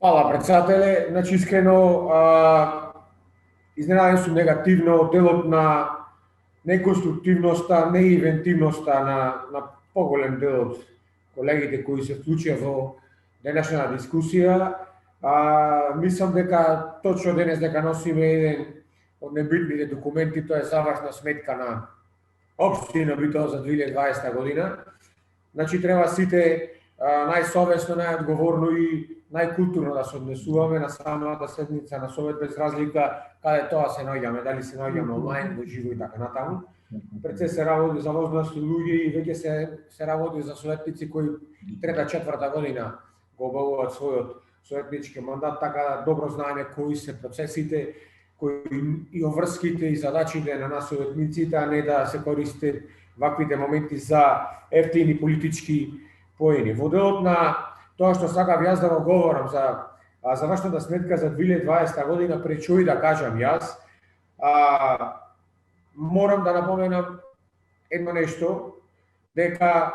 Фала, председателе. Значи, искрено, изненаден сум негативно од делот на неконструктивноста, неинвентивноста на поголем дел од колегите кои се вклучија во денешната дискусија. Мислам дека точно денес дека носиме еден од небитните документи, тоа е завршна сметка на општина Битола за 2020 година. Значи, треба сите најсовесно, најодговорно и најкултурно да се однесуваме на самата седница на Совет, без разлика каде тоа се наоѓаме, дали се наоѓаме онлайн, во живо и така натаму. Пред се работи за возрастни луѓе и веќе се работи за советници кои трета, четврта година го обавуваат својот советнички мандат, така да добро знаеме кои се процесите, кои и обврските и задачите на нас советниците, а не да се користат ваквите моменти за ефтини политички поени. Во делот на тоа што сакав јас да го говорам за завршната сметка за 2020 година, пречу и да кажам јас, морам да напоменам едно нешто, дека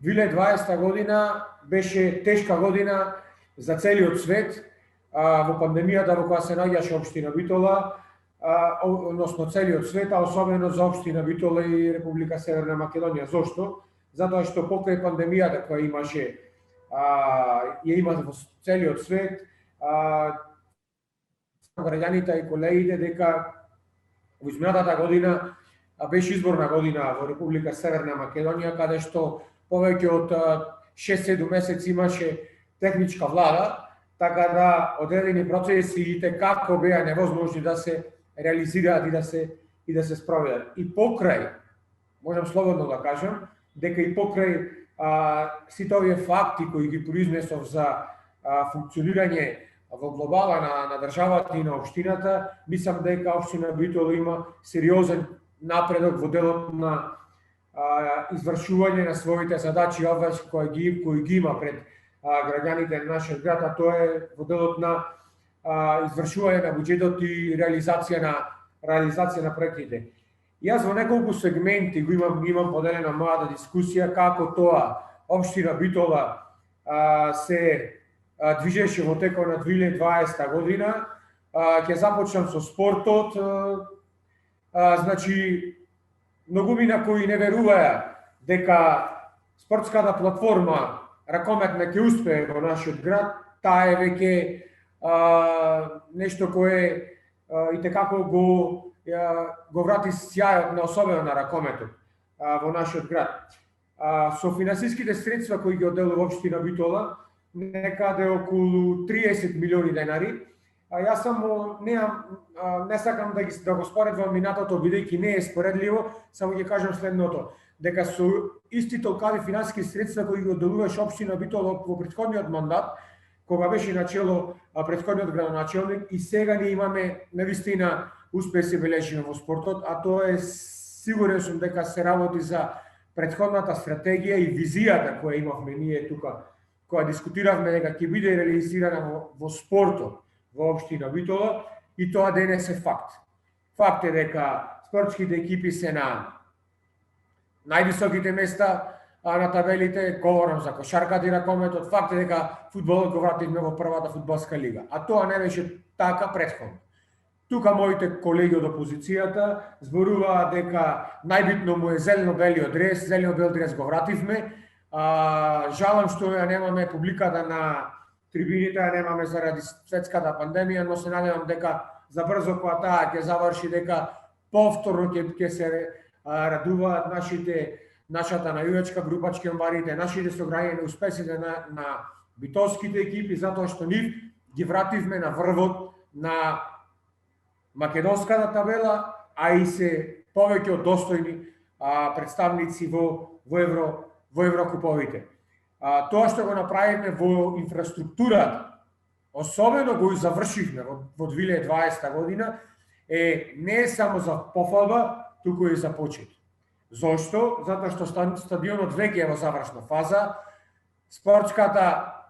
2020 година беше тешка година за целиот свет, во пандемијата во која се наоѓаше општина Битола, односно целиот свет, а особено за општина Битола и Република Северна Македонија. Зошто? Затоа што покрај пандемијата која имаше, ја имате во целиот свет, граѓаните и колегите дека во изминатата година беше изборна година во Република Северна Македонија, каде што повеќе од 6-7 месеци имаше техничка влада, така да одредени процеси и како беа невозможни да се реализираат и да се спроведат. И покрај, можам слободно да кажам, дека и покрај сите овие факти кои ги произнесов за функционирање во глобала на државата и на општината, мислам дека општина Битола има сериозен напредок во делот на извршување на своите задачи кои ги има пред граѓаните на нашиот град, а тоа е во делот на извршување на буџетот и реализација на проектите. Јас во неколку сегменти го имам поделена мојата дискусија како тоа општина Битола се движеше во текот на 2020 година. Ќе започнам со спортот. Значи, многумина кои не веруваја дека спортската платформа ракометна ќе успее во нашиот град, таа е веќе нешто кое и текако го врати сјајот на особено на ракометот во нашиот град. Со финансиските средства кои ги одделува општина Битола, некаде околу 30 милиони денари. Јас само не сакам да го споредувам минатото, бидејќи не е споредливо, само ќе кажам следното, дека со исти толкави финансиски средства кои ги одделуваше општина Битола во претходниот мандат, кога беше начело претходниот градоначелник, и сега ние имаме навистина успеси бележиме во спортот, а тоа е сигурен сум дека се работи за претходната стратегија и визијата која имавме ние тука, која дискутиравме дека ќе биде реализирана во спортот во општина Битола, и тоа денес е факт. Факт е дека спортските екипи се на највисоките места на табелите, говорам за кошарката и ракометот. Факт е дека фудбалот го вративме во првата фудбалска лига, а тоа не беше така претходно. Тука моите колеги од опозицијата зборуваа дека најбитно му е зелено-белиот дрес, зелено-бел дрес го вративме. Жалам што ја немаме публиката на трибините, ја немаме заради светската пандемија, но се надевам дека за брзо кога таа ќе заврши, дека повторно ќе се радуваат нашата најувачка група членбарите, нашите сограѓани, успесите на битолските екипи, затоа што нив ги вративме на врвот на македонската табела, а и се повеќе од достојни представници во Еврокуповите. Тоа што го направивме во инфраструктурата, особено го завршивме во 2020 година, не е само за пофалба, туку и за почит. Зошто? Затоа што стадионот веќе е во завршна фаза, спортската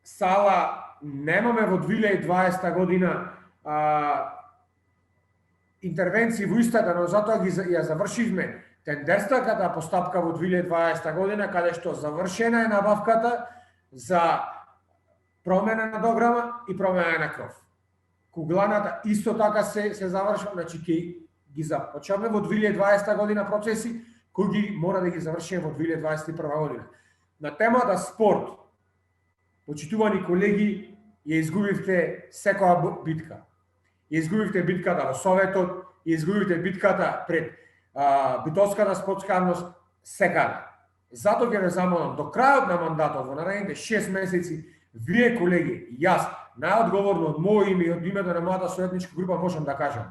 сала немаме во 2020 година интервенции во истата, но затоа ја завршивме тендерската постапка во 2020 година, каде што завршена е набавката за Промена на дограма и промена на кров. Кугланата исто така се завршува, значи ги започнаме во 2020 година процеси, кои ги мора да ги завршиме во 2021 година. На темата спорт, почитувани колеги, ја изгубивте секоја битка. Ја изгубивте битката во Советот, ја изгубивте битката пред битовската спортскарност секаде. Зато ќе ве замолам до крајот на мандатот, во наредните 6 месеци, вие колеги, јас, најодговорно од моје име и од името на мојата советничка група можам да кажам,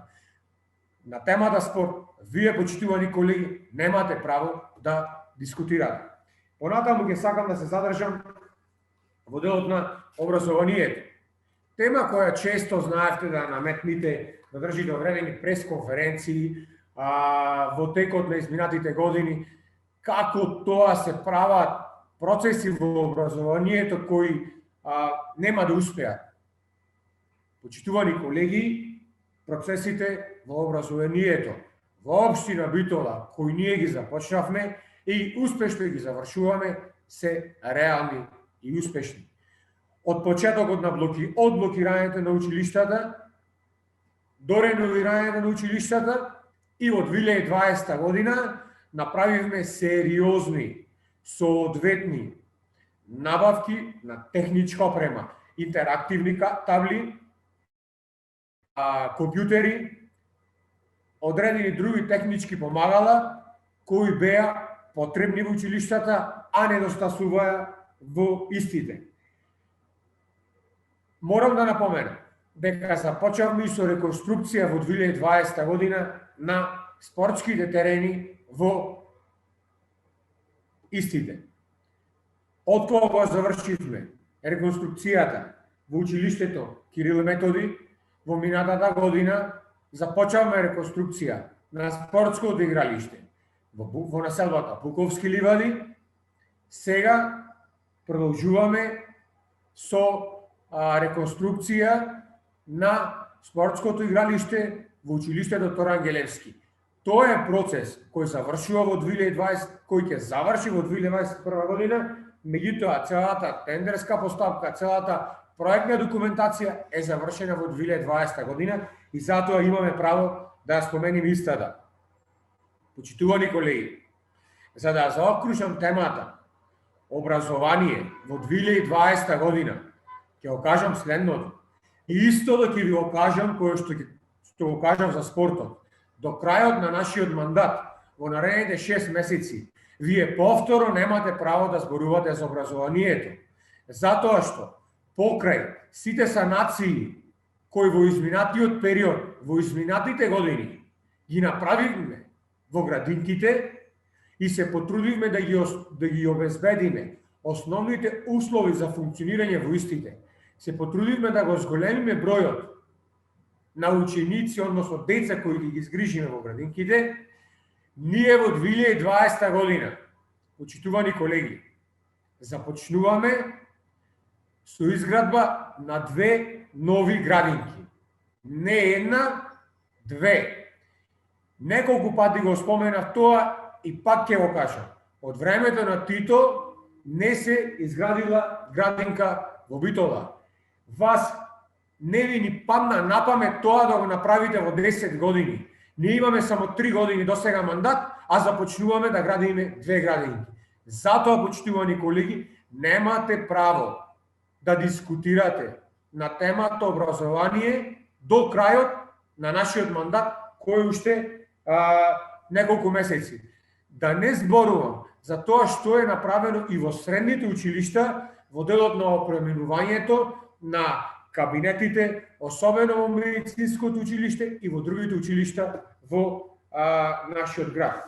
на темата спорт, вие почитувани колеги, немате право да дискутирате. Понатаму ќе сакам да се задржам во делот на образованието. Тема која често знаевте да наметните, да држите одредени пресконференции во текот на изминатите години, како тоа се прават процеси во образованието кои нема да успеат. Почитувани колеги, процесите во образованието во општина Битола, кои ние ги започнавме и успешно ги завршуваме, се реални и успешни. Од почетокот на од блокирањето на училиштата до реновирањето на училиштата и во 2020 година направивме сериозни, соодветни набавки на техничка опрема, интерактивни табли, компјутери, одредени други технички помагала кои беа потребни во училиштата, а недостасуваја во истите. Морам да напоменам дека започнавме и со реконструкција во 2020 година на спортските терени во истите. Од кога завршивме реконструкцијата во училиштето Кирил и Методи, во минатата година започнавме реконструкција на спортското игралиште во населбата Буковски ливади. Сега продолжуваме со реконструкција на спортското игралиште во училиштето Торан Гелевски. Тоа е процес кој завршува во 2020, кој ќе заврши во 2021 година, меѓутоа целата тендерска постапка, целата проектна документација е завршена во 2020 година и затоа имаме право да ја спомениме истата. Почитувани колеги, за да заокружам темата образование во 2020 година, ќе го кажам следното. И исто да ќе ви го кажам кој што го кажам за спортот. До крајот на нашиот мандат, во наредните 6 месеци, вие повторно немате право да зборувате за образованието. Затоа што покрај сите санации кои во изминатиот период, во изминатите години ги направивме во градинките и се потрудивме да ги обезбедиме основните услови за функционирање во истите, се потрудивме да го зголемиме бројот на ученици, односно деца кои ги згрижиме во градинките, ние во 2020 година, почитувани колеги, започнуваме со изградба на 2 нови градинки. Не една, 2. Неколку пати го споменав тоа и пак ќе го кажам. Од времето на Тито не се изградила градинка во Битола. Вас не ви ни падна на памет тоа да го направите во 10 години. Ние имаме само 3 години до сега мандат, а започнуваме да градиме 2 градинки. Затоа, почитувани колеги, немате право да дискутирате на темата образование до крајот на нашиот мандат, кој уште неколку месеци. Да не зборувам за тоа што е направено и во средните училишта во делот на опременувањето на кабинетите, особено во медицинското училиште и во другите училишта во нашиот град.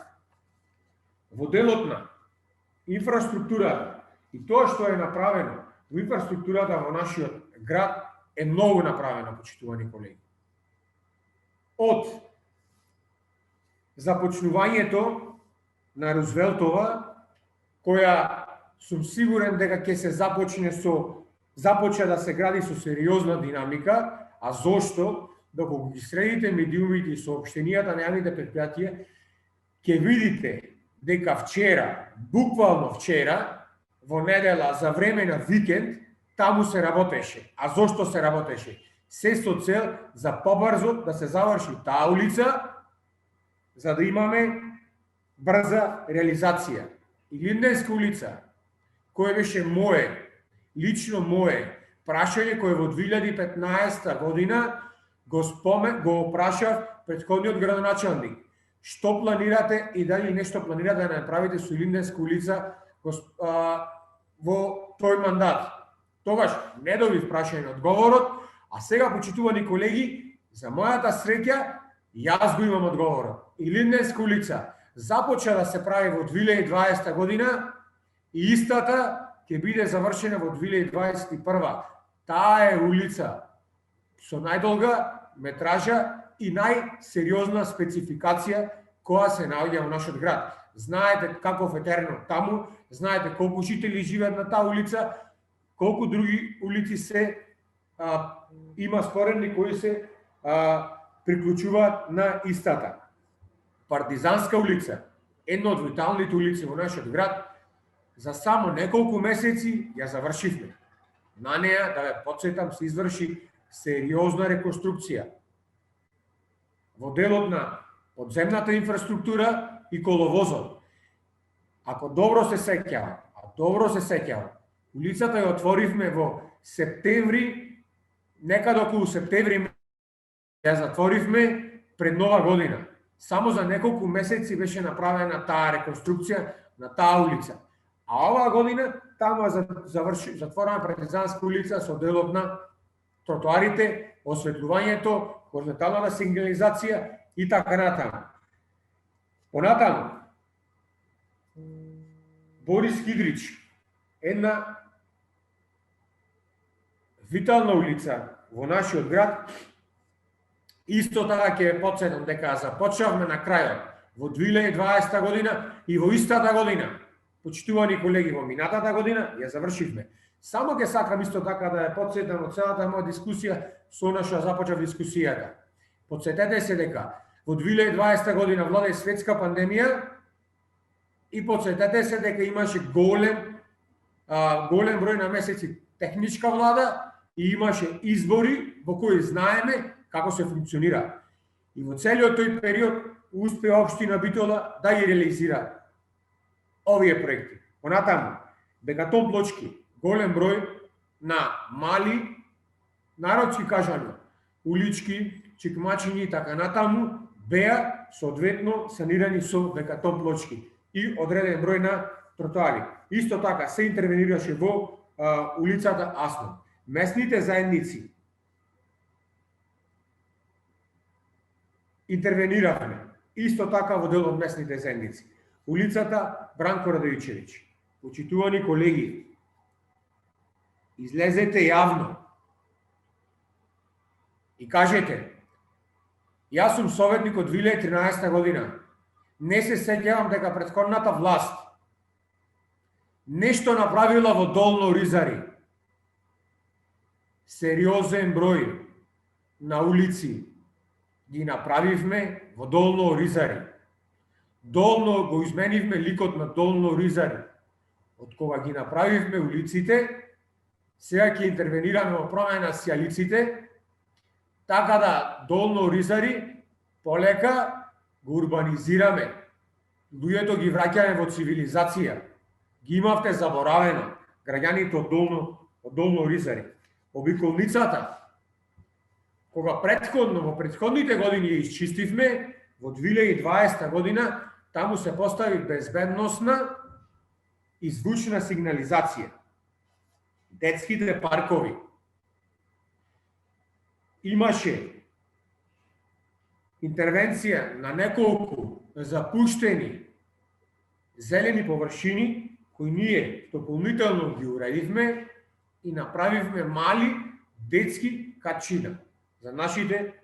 Во делот на инфраструктурата и тоа што е направено во инфраструктурата во нашиот град е многу направено, почитувани колеги. Од започнувањето на Рузвелтова, која сум сигурен дека ќе се започне да се гради со сериозна динамика, а зошто? Доколку ги средите медиумите и соопштенијата на јавните предпријатија, ќе видите дека вчера, буквално вчера, во недела за време на викенд, таму се работеше. А зошто се работеше? Се со цел за побрзо да се заврши таа улица, за да имаме брза реализација. И Линденска улица, кој беше лично мое прашање кој во 2015 година го прашав претходниот градоначалник. Што планирате и дали нешто планирате да направите со Линденска улица во тој мандат? Тогаш не добив прашање одговорот, а сега, почитувани колеги, за мојата среќа, јас го имам одговорот. И Линденска улица започна да се прави во 2020 година и истата ќе биде завршена во 2021. Таа е улица со најдолга метража и најсериозна спецификација која се наоѓа во нашиот град. Знаете каков е теренот таму, знаете колку жители живеат на таа улица, колку други улици се има споредни кои се приклучуваат на истата. Партизанска улица, една од виталните улици во нашиот град, за само неколку месеци ја завршивме. На неја, да ве потсетам, се изврши сериозна реконструкција во делот на подземната инфраструктура и коловозот. Ако добро се сеќавам, улицата ја отворивме во септември, некаде околу септември ја затворивме пред Нова година. Само за неколку месеци беше направена таа реконструкција на таа улица. А оваа година таму затворена Партизанска улица со делот на тротоарите, осветлувањето, хоризонталната сигнализација и така натаму. Понатаму, Борис Кидрич, една витална улица во нашиот град, исто така ќе потсетам дека започнавме на крајот во 2020 година и во истата година, почитувани колеги, во минатата година ја завршивме. Само ќе сакам исто така да ја потсетам од целата моја дискусија со она што започнав дискусијата. Потсетете се дека во 2020 година владе светска пандемија и потсетете се дека имаше голем број на месеци техничка влада и имаше избори во кои знаеме како се функционира. И во целиот тој период успеа општина Битола да ги реализира овие проекти. Понатаму, бетон плочки, голем број на мали, народски кажано, улички, чикмачињи и така натаму, беа соодветно санирани со бетон плочки и одреден број на тротоари. Исто така се интервенираше во улицата Асно. Местните заедници интервениравме исто така во дел од местните заедници. Улицата Бранко Радојчевиќ. Почитувани колеги, излезете јавно и кажете: јас сум советник од 2013 година. Не се сеќавам дека претходната власт нешто направила во Долно Оризари. Сериозен број на улици ги направивме во Долно Оризари. Долно го изменивме ликот на Долно Оризари. Од кога ги направивме улиците, сега ќе интервенираме во промена на сијалиците, така да Долно Оризари полека го урбанизираме. Луѓето ги враќаме во цивилизација. Ги имавте заборавено граѓаните од Долно Оризари. Обиколницата, кога во претходните години ја исчистивме, во 2020 година таму се постави безбедносна и звучна сигнализација. Детските паркови. Имаше интервенција на неколку запуштени зелени површини, кои ние дополнително ги уредивме и направивме мали детски качина за нашите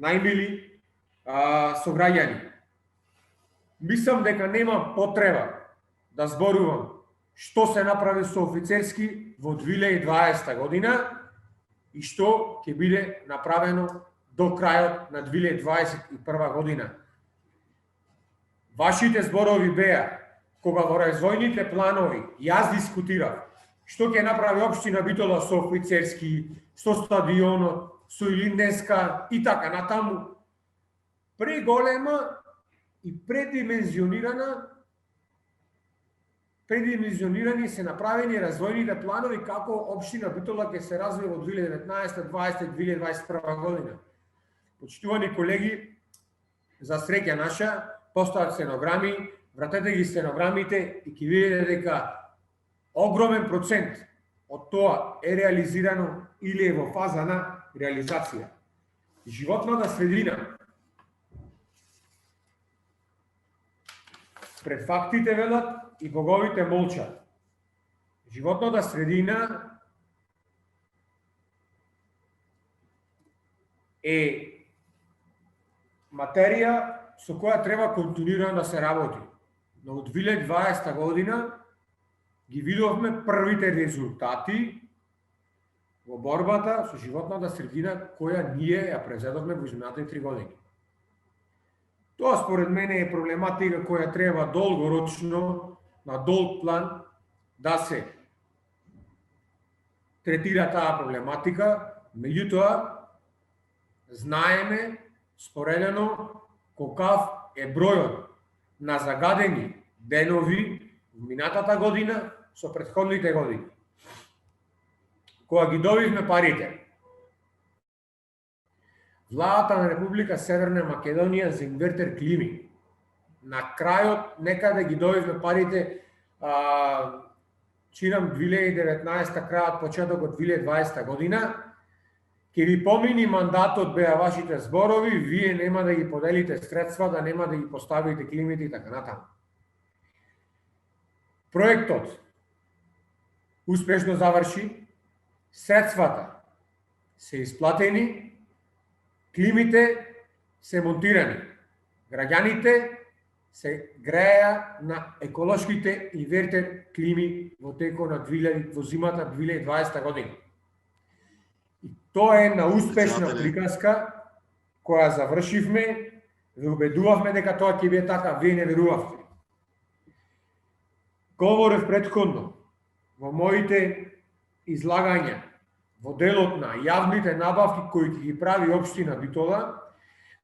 најмили сограѓани. Мислам дека нема потреба да зборувам што се направи со офицерски во 2020 година и што ќе биде направено до крајот на 2021 година. Вашите зборови беа кога во развојните планови јас дискутирав што ќе направи општина Битола со офицерски, со стадионот, со Илинденска и така натаму, преголема и предимenzionирани се направени развојните планови како општина Битола ќе се развие во 2019, 2020 и 2021 година. Почитувани колеги, за среќа наша, постојат стенограми, вратете ги стенограмите и ќе видите дека огромен процент од тоа е реализирано или е во фаза на реализација. Животната средина. Пред фактите велат и боговите молчат. Животната средина е материја со која треба континуирано да се работи. Но од 2020 година ги видовме првите резултати во борбата со животната средина која ние ја презедовме во изминатите 3 години. Тоа според мене е проблематика која треба долгорочно, на долг план, да се третира таа проблематика, меѓутоа знаеме споредено колкав е бројот на загадени денови во минатата година со претходните години. Кога ги добивме парите, владата на Република Северна Македонија за инвертер клими, на крајот некаде ги добивме парите, чинам 2019 крајот, почетокот 2020 година, ќе ви помини мандатот беа вашите зборови, вие нема да ги поделите средствата, нема да ги поставите климите и така натаму. Проектот успешно заврши, средствата се исплатени, климите се монтирани. Граѓаните се греја на еколошките инвертер клими во текот на во зимата 2020 година. И тоа е една успешна приказка која завршивме, ве убедувавме дека тоа ќе биде така, вие не верувавте. Говорев претходно во моите излагања во делот на јавните набавки кои ќе ги прави општина Битола,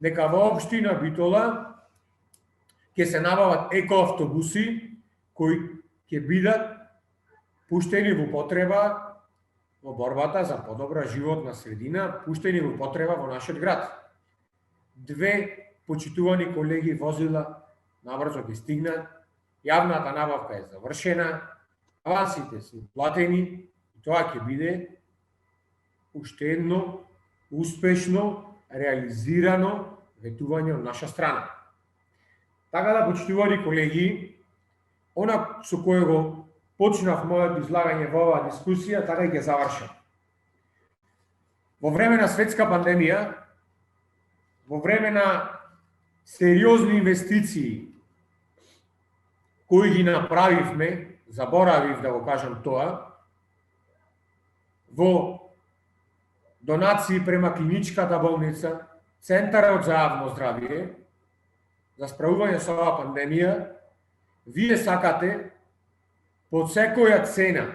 дека во општина Битола ќе се набават екоавтобуси кои ќе бидат пуштени во потреба во борбата за подобра животна средина, пуштени во потреба во нашиот град. 2 почитувани колеги возила набрзо ги стигнат, јавната набавка е завршена, авансите се платени и тоа ќе биде уште едно успешно реализирано ветување од наша страна. Така да, почитувани колеги, она со кое го почнав моето излагање во оваа дискусија, така и ќе завршам. Во време на светска пандемија, во време на сериозни инвестиции кои ги направивме, заборавив да го кажам тоа, во донации према клиничката болница, Центарот за јавно здравје, за справување со оваа пандемија, вие сакате по секоја цена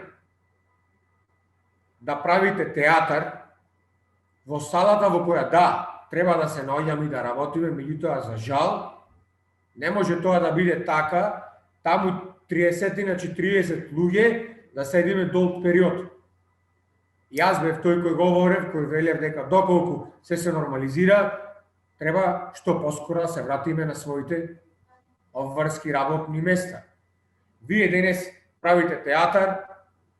да правите театар во салата во која треба да се наоѓаме и да работиме, меѓутоа за жал не може тоа да биде така, таму 30 на 40 луѓе да седиме долг период. Јас бев тој кој говорев, кој велев дека доколку се нормализира, треба што поскоро да се вратиме на своите обврски работни места. Вие денес правите театар,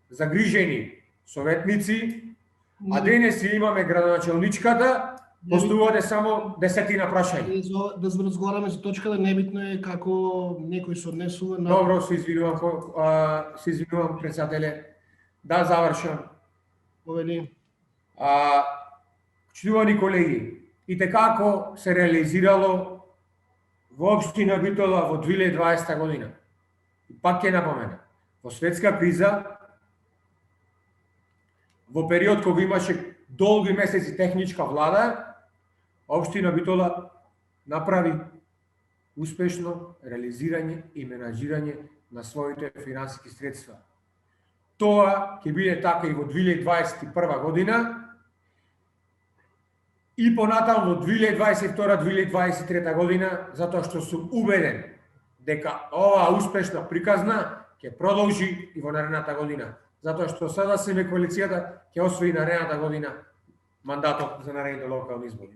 загрижени советници, а денес имаме градоначалничката, поставувате само 10 прашања. Да разговараме за точката, небитно е како некој се однесува на... Добро, се извинувам, председателе, да завршам. Повели. Почитувани колеги, и како се реализирало во општина Битола во 2020 година. И пак ќе напомена, во светска криза, во период кога имаше долги месеци техничка влада, општина Битола направи успешно реализирање и менаџирање на своите финансиски средства. Тоа ќе биде така и во 2021 година и понатаму во 2022-2023 година, затоа што сум убеден дека оваа успешна приказна ќе продолжи и во наредната година. Затоа што СДСМ коалицијата ќе освои наредната година мандатот за наредните локални избори.